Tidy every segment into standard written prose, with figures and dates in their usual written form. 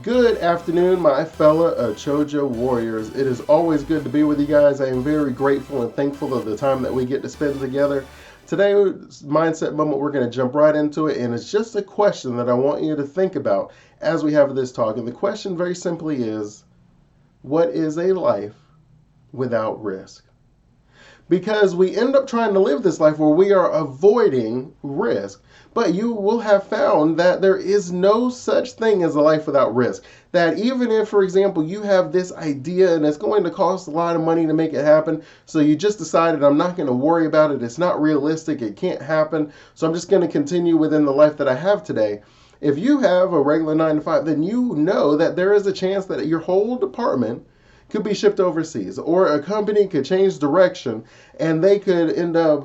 Good afternoon, my fellow Chojo warriors. It is always good to be with you guys. I am very grateful and thankful of the time that we get to spend together. Today's mindset moment, we're going to jump right into it, and it's just a question that I want you to think about as we have this talk. And the question, very simply, is what is a life without risk? Because we end up trying to live this life where we are avoiding risk. But you will have found that there is no such thing as a life without risk. That even if, for example, you have this idea and it's going to cost a lot of money to make it happen, so you just decided, I'm not going to worry about it, it's not realistic, it can't happen, so I'm just going to continue within the life that I have today. If you have a regular 9 to 5, then you know that there is a chance that your whole department could be shipped overseas, or a company could change direction and they could end up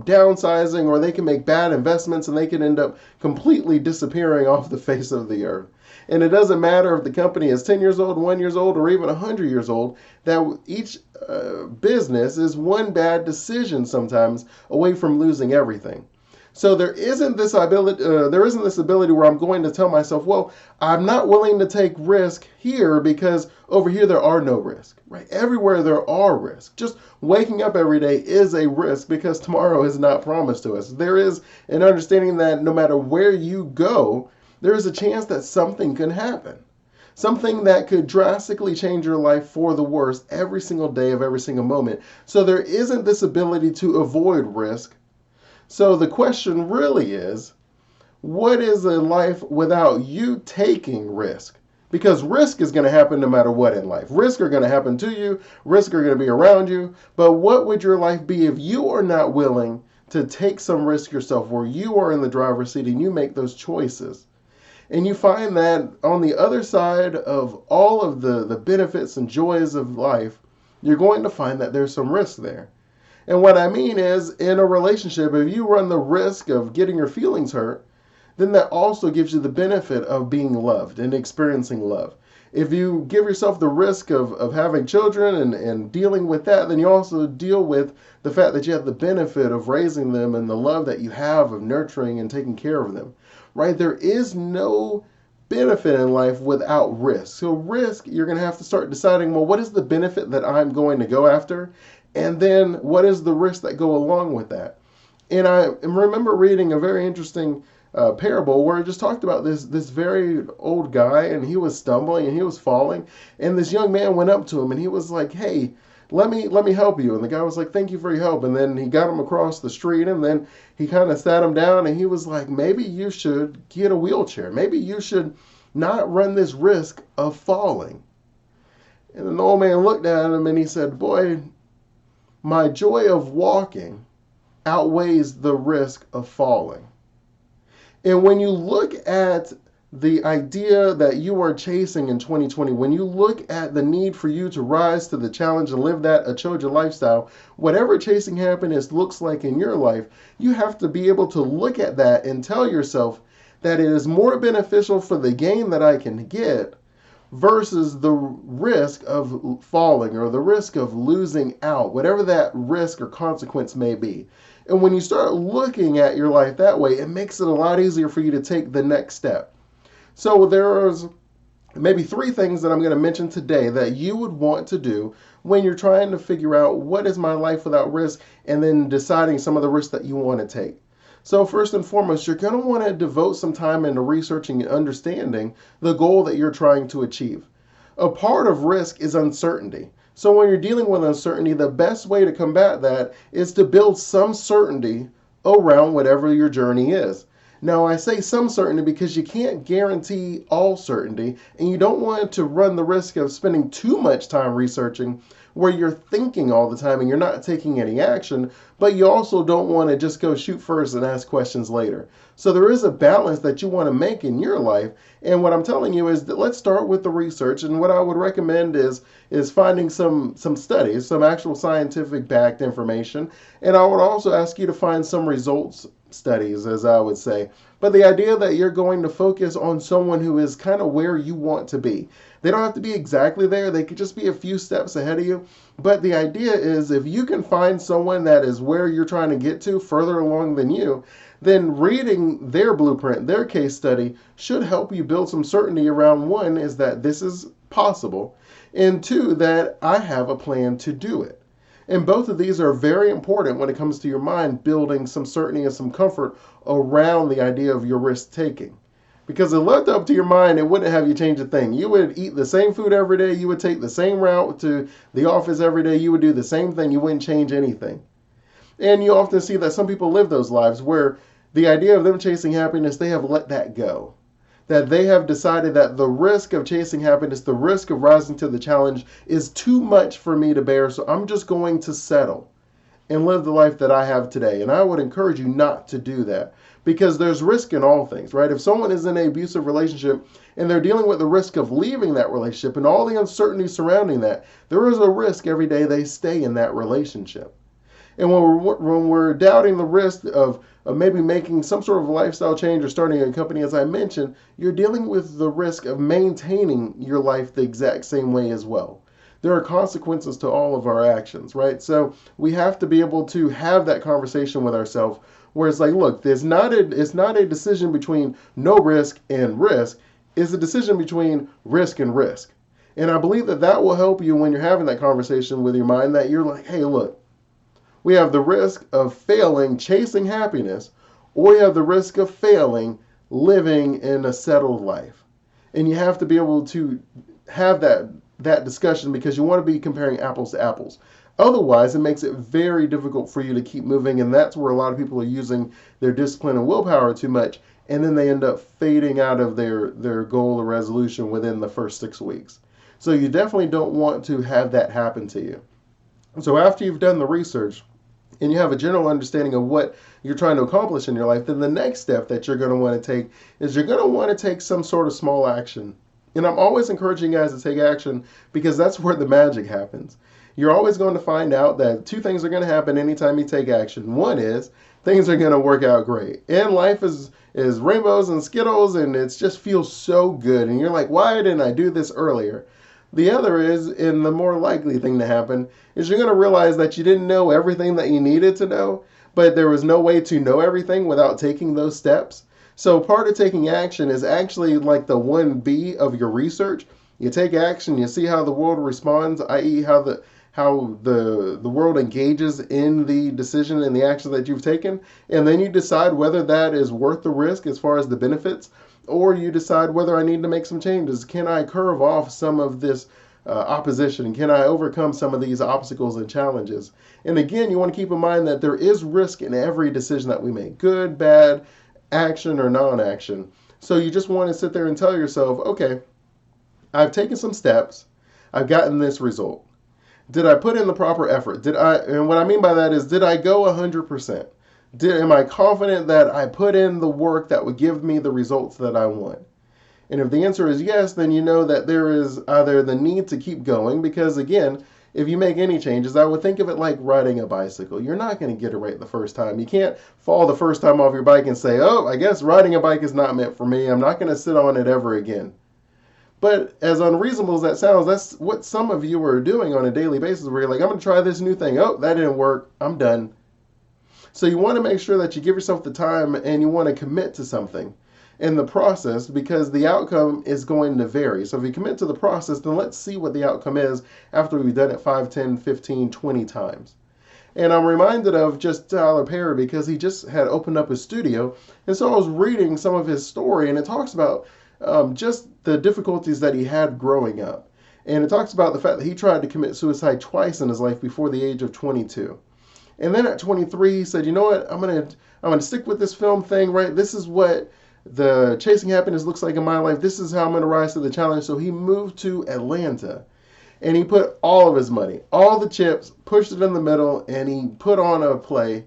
downsizing, or they can make bad investments and they could end up completely disappearing off the face of the earth. And it doesn't matter if the company is 10 years old, 1 year old, or even 100 years old, that each business is one bad decision sometimes away from losing everything. So there isn't this ability where I'm going to tell myself, well, I'm not willing to take risk here because over here there are no risk, right? Everywhere there are risks. Just waking up every day is a risk because tomorrow is not promised to us. There is an understanding that no matter where you go, there is a chance that something can happen. Something that could drastically change your life for the worse every single day of every single moment. So there isn't this ability to avoid risk. So the question really is, what is a life without you taking risk? Because risk is going to happen no matter what in life. Risks are going to happen to you, risks are going to be around you. But what would your life be if you are not willing to take some risk yourself, where you are in the driver's seat and you make those choices? And you find that on the other side of all of the benefits and joys of life, you're going to find that there's some risk there. And what I mean is, in a relationship, if you run the risk of getting your feelings hurt, then that also gives you the benefit of being loved and experiencing love. If you give yourself the risk of having children and dealing with that, then you also deal with the fact that you have the benefit of raising them and the love that you have of nurturing and taking care of them, right? There is no benefit in life without risk. So risk, you're going to have to start deciding, well, what is the benefit that I'm going to go after? And then what is the risks that go along with that? And I remember reading a very interesting parable where it just talked about this very old guy, and he was stumbling and he was falling, and this young man went up to him and he was like, hey, let me help you. And the guy was like, thank you for your help. And then he got him across the street, and then he kind of sat him down and he was like, maybe you should get a wheelchair, maybe you should not run this risk of falling. And then the old man looked at him and he said, boy, my joy of walking outweighs the risk of falling. And when you look at the idea that you are chasing in 2020, when you look at the need for you to rise to the challenge and live that Achoja lifestyle, whatever chasing happiness looks like in your life, you have to be able to look at that and tell yourself that it is more beneficial for the gain that I can get versus the risk of falling or the risk of losing out, whatever that risk or consequence may be. And when you start looking at your life that way, it makes it a lot easier for you to take the next step. So there's maybe 3 things that I'm going to mention today that you would want to do when you're trying to figure out what is my life without risk, and then deciding some of the risks that you want to take. So first and foremost, you're going to want to devote some time into researching and understanding the goal that you're trying to achieve. A part of risk is uncertainty. So when you're dealing with uncertainty, the best way to combat that is to build some certainty around whatever your journey is. Now, I say some certainty because you can't guarantee all certainty, and you don't want to run the risk of spending too much time researching where you're thinking all the time and you're not taking any action, but you also don't want to just go shoot first and ask questions later. So there is a balance that you want to make in your life. And what I'm telling you is that let's start with the research. And what I would recommend is finding some studies, some actual scientific backed information. And I would also ask you to find some results studies, as I would say. But the idea that you're going to focus on someone who is kind of where you want to be. They don't have to be exactly there. They could just be a few steps ahead of you. But the idea is, if you can find someone that is where you're trying to get to, further along than you, then reading their blueprint, their case study, should help you build some certainty around one, is that this is possible, and two, that I have a plan to do it. And both of these are very important when it comes to your mind building some certainty and some comfort around the idea of your risk taking. Because if left up to your mind, it wouldn't have you change a thing. You would eat the same food every day. You would take the same route to the office every day. You would do the same thing. You wouldn't change anything. And you often see that some people live those lives where the idea of them chasing happiness, they have let that go. That they have decided that the risk of chasing happiness, the risk of rising to the challenge is too much for me to bear, so I'm just going to settle and live the life that I have today. And I would encourage you not to do that, because there's risk in all things, right? If someone is in an abusive relationship and they're dealing with the risk of leaving that relationship and all the uncertainty surrounding that, there is a risk every day they stay in that relationship. And when we're doubting the risk of maybe making some sort of lifestyle change or starting a company, as I mentioned, you're dealing with the risk of maintaining your life the exact same way as well. There are consequences to all of our actions, right? So we have to be able to have that conversation with ourselves where it's like, look, it's not a decision between no risk and risk. It's a decision between risk and risk. And I believe that that will help you when you're having that conversation with your mind, that you're like, hey, look, we have the risk of failing chasing happiness, or we have the risk of failing living in a settled life. And you have to be able to have that discussion, because you want to be comparing apples to apples. Otherwise, it makes it very difficult for you to keep moving, and that's where a lot of people are using their discipline and willpower too much, and then they end up fading out of their goal or resolution within the first 6 weeks. So you definitely don't want to have that happen to you. So after you've done the research and you have a general understanding of what you're trying to accomplish in your life, then the next step that you're going to want to take is you're going to want to take some sort of small action. And I'm always encouraging guys to take action, because that's where the magic happens. You're always going to find out that two things are going to happen anytime you take action. One is things are going to work out great. And life is rainbows and Skittles, and it just feels so good. And you're like, why didn't I do this earlier? The other is, and the more likely thing to happen, is you're going to realize that you didn't know everything that you needed to know, but there was no way to know everything without taking those steps. So part of taking action is actually like the 1B of your research. You take action, you see how the world responds, i.e. how the world engages in the decision and the action that you've taken, and then you decide whether that is worth the risk as far as the benefits, or you decide whether I need to make some changes. Can I curve off some of this opposition? Can I overcome some of these obstacles and challenges? And again, you want to keep in mind that there is risk in every decision that we make, good, bad, action, or non-action. So you just want to sit there and tell yourself, okay, I've taken some steps, I've gotten this result. Did I put in the proper effort? And what I mean by that is, did I go 100%? Am I confident that I put in the work that would give me the results that I want? And if the answer is yes, then you know that there is either the need to keep going, because again, if you make any changes, I would think of it like riding a bicycle. You're not going to get it right the first time. You can't fall the first time off your bike and say, oh, I guess riding a bike is not meant for me. I'm not going to sit on it ever again. But as unreasonable as that sounds, that's what some of you are doing on a daily basis, where you're like, I'm going to try this new thing. Oh, that didn't work. I'm done. So you want to make sure that you give yourself the time, and you want to commit to something in the process, because the outcome is going to vary. So if you commit to the process, then let's see what the outcome is after we've done it 5, 10, 15, 20 times. And I'm reminded of just Tyler Perry, because he just had opened up his studio. And so I was reading some of his story, and it talks about just the difficulties that he had growing up. And it talks about the fact that he tried to commit suicide twice in his life before the age of 22. And then at 23, he said, you know what, I'm gonna stick with this film thing, right? This is what the chasing happiness looks like in my life. This is how I'm gonna rise to the challenge. So he moved to Atlanta, and he put all of his money, all the chips, pushed it in the middle, and he put on a play,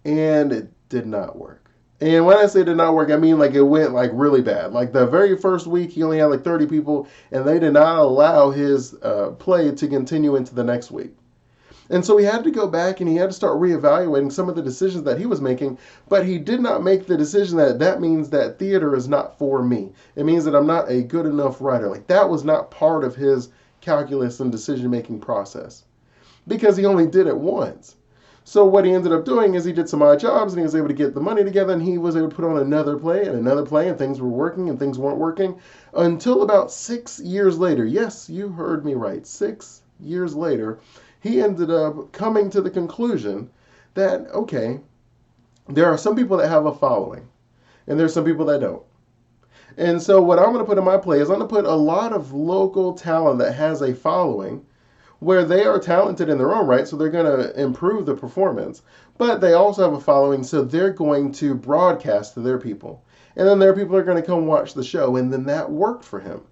and it did not work. And when I say it did not work, I mean like it went like really bad. Like the very first week, he only had like 30 people, and they did not allow his play to continue into the next week. And so he had to go back, and he had to start reevaluating some of the decisions that he was making, but he did not make the decision that means that theater is not for me. It means that I'm not a good enough writer. Like that was not part of his calculus and decision-making process, because he only did it once. So what he ended up doing is he did some odd jobs and he was able to get the money together and he was able to put on another play and another play and things were working and things weren't working until about 6 years later. Yes, you heard me right. 6 years later, he ended up coming to the conclusion that, okay, there are some people that have a following and there's some people that don't. And so what I'm going to put in my play is I'm going to put a lot of local talent that has a following where they are talented in their own right, so they're going to improve the performance. But they also have a following, so they're going to broadcast to their people. And then their people are going to come watch the show, and then that worked for him.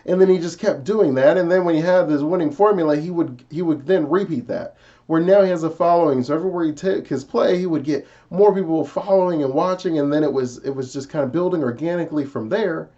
And then he just kept doing that, and then when he had this winning formula, he would then repeat that. Where now he has a following, so everywhere he took his play, he would get more people following and watching, and then it was just kind of building organically from there.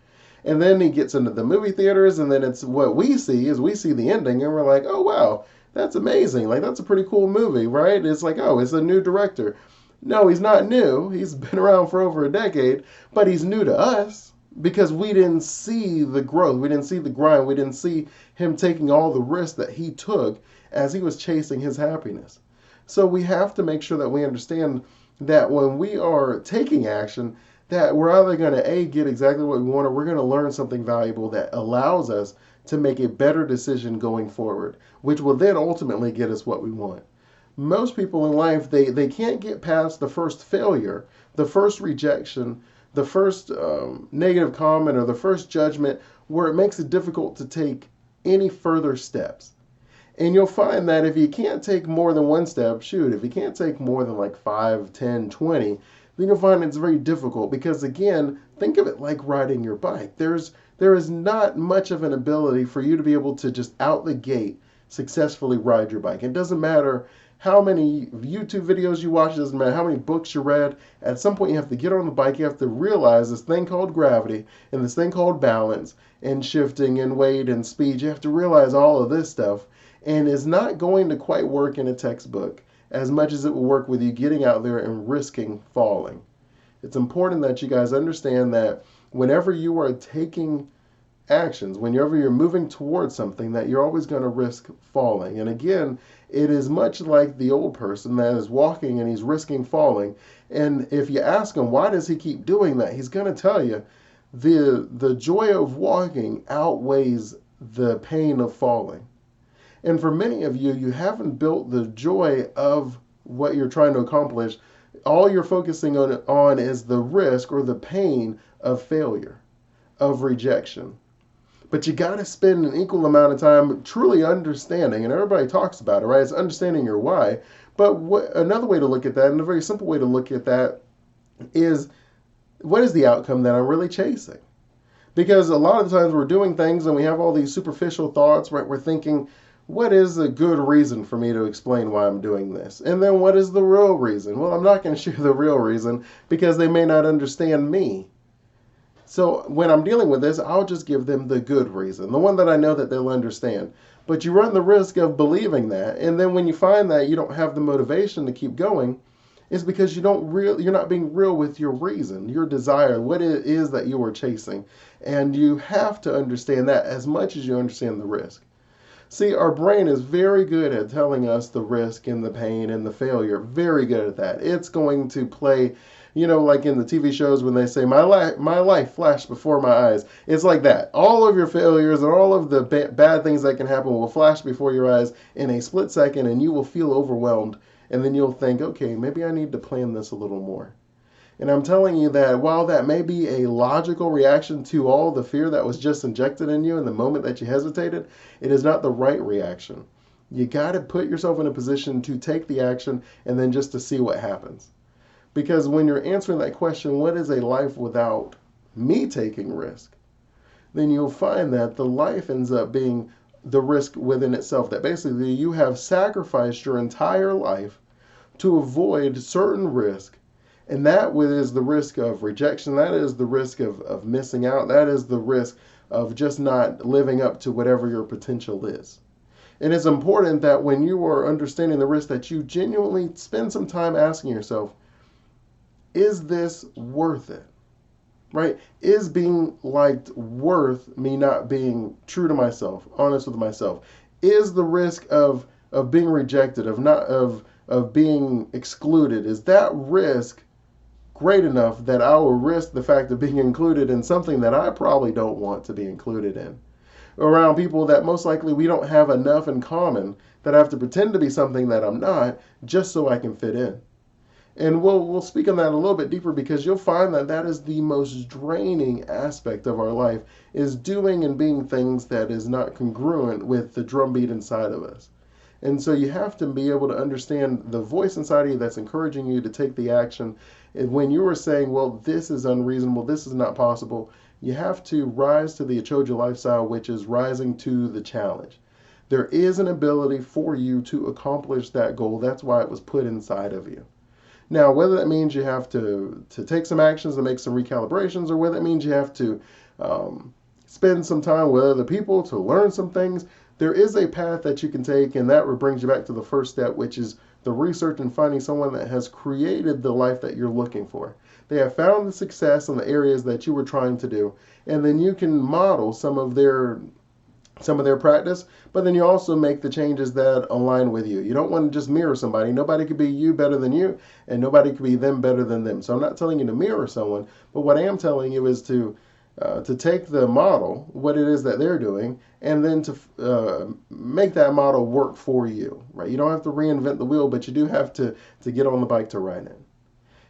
And then he gets into the movie theaters, and then it's what we see is we see the ending, and we're like, oh wow, that's amazing. Like that's a pretty cool movie, right? It's like, oh, it's a new director. No, he's not new. He's been around for over a decade, but he's new to us because we didn't see the growth, we didn't see the grind, we didn't see him taking all the risks that he took as he was chasing his happiness. So we have to make sure that we understand that when we are taking action, that we're either going to get exactly what we want, or we're going to learn something valuable that allows us to make a better decision going forward, which will then ultimately get us what we want. Most people in life, they can't get past the first failure, the first rejection, the first negative comment, or the first judgment, where it makes it difficult to take any further steps. And you'll find that if you can't take more than one step, if you can't take more than like 5, 10, 20, then you'll find it's very difficult because, again, think of it like riding your bike. There is not much of an ability for you to be able to just out the gate successfully ride your bike. It doesn't matter how many YouTube videos you watch, it doesn't matter how many books you read. At some point you have to get on the bike, you have to realize this thing called gravity and this thing called balance and shifting and weight and speed. You have to realize all of this stuff, and it's not going to quite work in a textbook as much as it will work with you getting out there and risking falling. It's important that you guys understand that whenever you are taking actions, whenever you're moving towards something, that you're always going to risk falling. And again, it is much like the old person that is walking and he's risking falling. And if you ask him, why does he keep doing that? He's going to tell you the joy of walking outweighs the pain of falling. And for many of you, you haven't built the joy of what you're trying to accomplish. All you're focusing on is the risk or the pain of failure, of rejection. But you got to spend an equal amount of time truly understanding, and everybody talks about it, right? It's understanding your why. But another way to look at that, and a very simple way to look at that, is what is the outcome that I'm really chasing? Because a lot of the times we're doing things and we have all these superficial thoughts, right? We're thinking, what is a good reason for me to explain why I'm doing this? And then what is the real reason? Well, I'm not going to share the real reason because they may not understand me. So when I'm dealing with this, I'll just give them the good reason, the one that I know that they'll understand. But you run the risk of believing that, and then when you find that you don't have the motivation to keep going, it's because you're not being real with your reason, your desire, what it is that you are chasing. And you have to understand that as much as you understand the risk. See, our brain is very good at telling us the risk and the pain and the failure. Very good at that. It's going to play, like in the TV shows when they say, my life flashed before my eyes. It's like that. All of your failures and all of the bad things that can happen will flash before your eyes in a split second, and you will feel overwhelmed. And then you'll think, okay, maybe I need to plan this a little more. And I'm telling you that while that may be a logical reaction to all the fear that was just injected in you in the moment that you hesitated, it is not the right reaction. You got to put yourself in a position to take the action and then just to see what happens. Because when you're answering that question, what is a life without me taking risk? Then you'll find that the life ends up being the risk within itself. That basically you have sacrificed your entire life to avoid certain risk. And that is the risk of rejection. That is the risk of missing out. That is the risk of just not living up to whatever your potential is. And it's important that when you are understanding the risk, that you genuinely spend some time asking yourself, is this worth it? Right? Is being liked worth me not being true to myself, honest with myself? Is the risk of being rejected, of of being excluded, is that risk great enough that I will risk the fact of being included in something that I probably don't want to be included in? Around people that most likely we don't have enough in common, that I have to pretend to be something that I'm not just so I can fit in. And we'll speak on that a little bit deeper, because you'll find that that is the most draining aspect of our life, is doing and being things that is not congruent with the drumbeat inside of us. And so you have to be able to understand the voice inside of you that's encouraging you to take the action. And when you are saying, well, this is unreasonable, this is not possible, you have to rise to the Achoja lifestyle, which is rising to the challenge. There is an ability for you to accomplish that goal. That's why it was put inside of you. Now, whether that means you have to take some actions and make some recalibrations, or whether it means you have to spend some time with other people to learn some things, there is a path that you can take, and that brings you back to the first step, which is the research and finding someone that has created the life that you're looking for. They have found the success in the areas that you were trying to do, and then you can model some of their practice, but then you also make the changes that align with you. You don't want to just mirror somebody. Nobody could be you better than you, and nobody could be them better than them. So I'm not telling you to mirror someone, but what I am telling you is to take the model, what it is that they're doing, and then to make that model work for you, right? You don't have to reinvent the wheel, but you do have to get on the bike to ride it.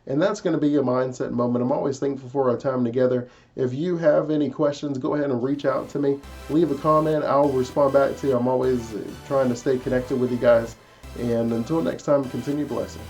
And that's going to be a mindset moment. I'm always thankful for our time together. If you have any questions, go ahead and reach out to me. Leave a comment. I'll respond back to you. I'm always trying to stay connected with you guys. And until next time, continue blessings.